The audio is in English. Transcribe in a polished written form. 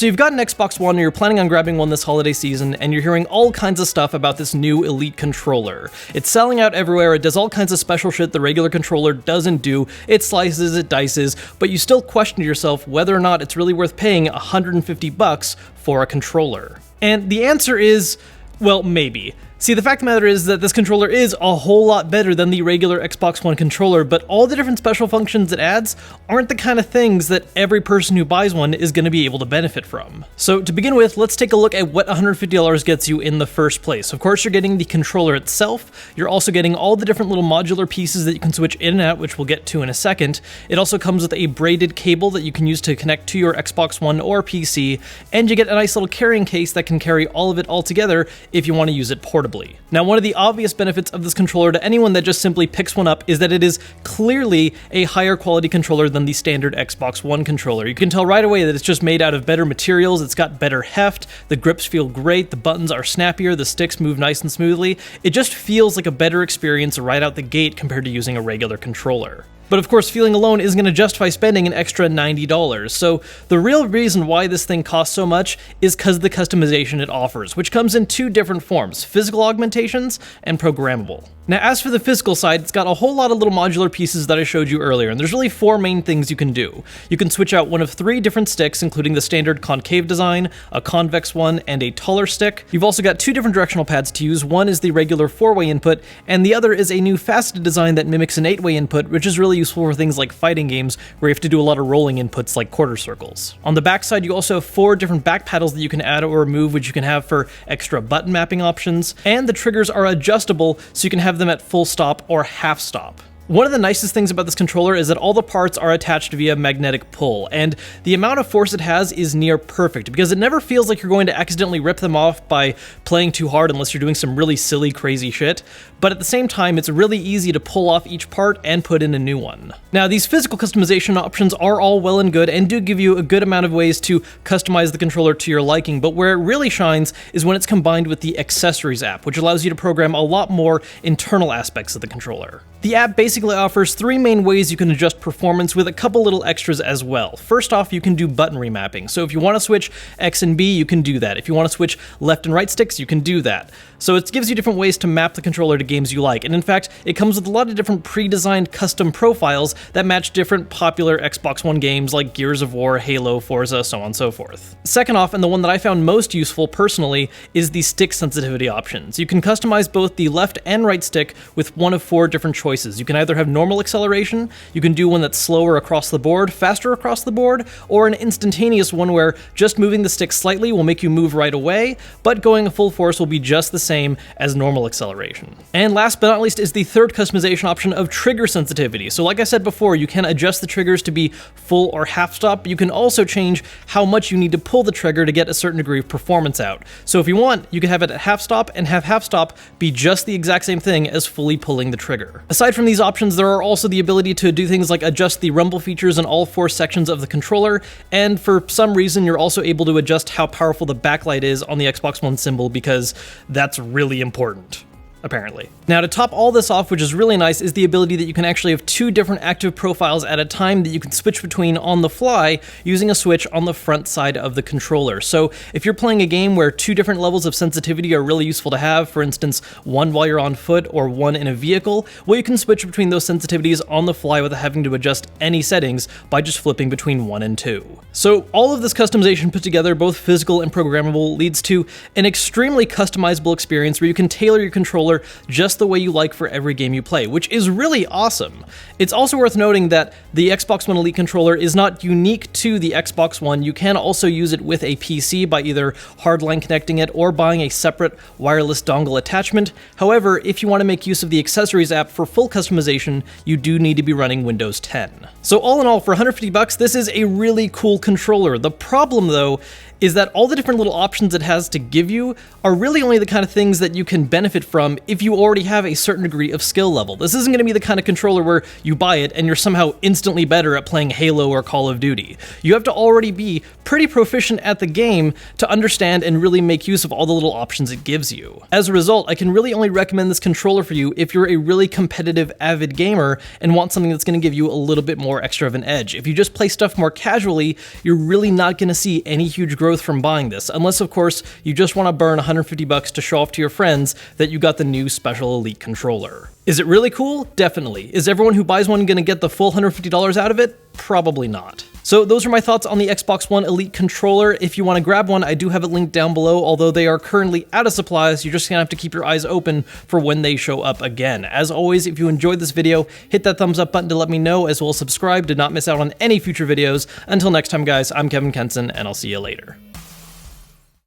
So you've got an Xbox One or you're planning on grabbing one this holiday season, and you're hearing all kinds of stuff about this new Elite controller. It's selling out everywhere, it does all kinds of special shit the regular controller doesn't do, it slices, it dices, but you still question yourself whether or not it's really worth paying $150 for a controller. And the answer is, well, maybe. See, the fact of the matter is that this controller is a whole lot better than the regular Xbox One controller, but all the different special functions it adds aren't the kind of things that every person who buys one is going to be able to benefit from. So to begin with, let's take a look at what $150 gets you in the first place. Of course, you're getting the controller itself, you're also getting all the different little modular pieces that you can switch in and out, which we'll get to in a second. It also comes with a braided cable that you can use to connect to your Xbox One or PC, and you get a nice little carrying case that can carry all of it all together if you want to use it portably. Now, one of the obvious benefits of this controller to anyone that just simply picks one up is that it is clearly a higher quality controller than the standard Xbox One controller. You can tell right away that it's just made out of better materials, it's got better heft, the grips feel great, the buttons are snappier, the sticks move nice and smoothly. It just feels like a better experience right out the gate compared to using a regular controller. But of course, feeling alone isn't going to justify spending an extra $90. So the real reason why this thing costs so much is because of the customization it offers, which comes in two different forms: physical augmentations and programmable. Now, as for the physical side, it's got a whole lot of little modular pieces that I showed you earlier, and there's really four main things you can do. You can switch out one of three different sticks, including the standard concave design, a convex one, and a taller stick. You've also got two different directional pads to use. One is the regular 4-way input, and the other is a new faceted design that mimics an 8-way input, which is really useful for things like fighting games where you have to do a lot of rolling inputs like quarter circles. On the back side, you also have four different back paddles that you can add or remove, which you can have for extra button mapping options, and the triggers are adjustable so you can have them at full stop or half stop. One of the nicest things about this controller is that all the parts are attached via magnetic pull, and the amount of force it has is near perfect because it never feels like you're going to accidentally rip them off by playing too hard unless you're doing some really silly, crazy shit. But at the same time, it's really easy to pull off each part and put in a new one. Now, these physical customization options are all well and good and do give you a good amount of ways to customize the controller to your liking, but where it really shines is when it's combined with the Accessories app, which allows you to program a lot more internal aspects of the controller. The app basically offers three main ways you can adjust performance with a couple little extras as well. First off, you can do button remapping. So if you want to switch X and B, you can do that. If you want to switch left and right sticks, you can do that. So it gives you different ways to map the controller to games you like. And in fact, it comes with a lot of different pre-designed custom profiles that match different popular Xbox One games like Gears of War, Halo, Forza, so on and so forth. Second off, and the one that I found most useful personally, is the stick sensitivity options. You can customize both the left and right stick with one of four different choices. You can either have normal acceleration, you can do one that's slower across the board, faster across the board, or an instantaneous one where just moving the stick slightly will make you move right away, but going full force will be just the same as normal acceleration. And last but not least is the third customization option of trigger sensitivity. So like I said before, you can adjust the triggers to be full or half stop, but you can also change how much you need to pull the trigger to get a certain degree of performance out. So if you want, you can have it at half stop and have half stop be just the exact same thing as fully pulling the trigger. Aside from these options, there are also the ability to do things like adjust the rumble features in all four sections of the controller, and for some reason you're also able to adjust how powerful the backlight is on the Xbox One symbol because that's really important, apparently. Now, to top all this off, which is really nice, is the ability that you can actually have two different active profiles at a time that you can switch between on the fly using a switch on the front side of the controller. So if you're playing a game where two different levels of sensitivity are really useful to have, for instance, one while you're on foot or one in a vehicle, well, you can switch between those sensitivities on the fly without having to adjust any settings by just flipping between 1 and 2. So all of this customization put together, both physical and programmable, leads to an extremely customizable experience where you can tailor your controller just the way you like for every game you play, which is really awesome. It's also worth noting that the Xbox One Elite controller is not unique to the Xbox One. You can also use it with a PC by either hardline connecting it or buying a separate wireless dongle attachment. However, if you want to make use of the Accessories app for full customization, you do need to be running Windows 10. So all in all, for $150, this is a really cool controller. The problem, though, is that all the different little options it has to give you are really only the kind of things that you can benefit from if you already have a certain degree of skill level. This isn't going to be the kind of controller where you buy it and you're somehow instantly better at playing Halo or Call of Duty. You have to already be pretty proficient at the game to understand and really make use of all the little options it gives you. As a result, I can really only recommend this controller for you if you're a really competitive, avid gamer and want something that's going to give you a little bit more extra of an edge. If you just play stuff more casually, you're really not going to see any huge growth from buying this, unless of course you just want to burn $150 to show off to your friends that you got the new special Elite controller. Is it really cool? Definitely. Is everyone who buys one going to get the full $150 out of it? Probably not. So those are my thoughts on the Xbox One Elite controller. If you want to grab one, I do have it linked down below, although they are currently out of supplies. You're just going to have to keep your eyes open for when they show up again. As always, if you enjoyed this video, hit that thumbs up button to let me know, as well as subscribe to not miss out on any future videos. Until next time, guys, I'm Kevin Kenson, and I'll see you later.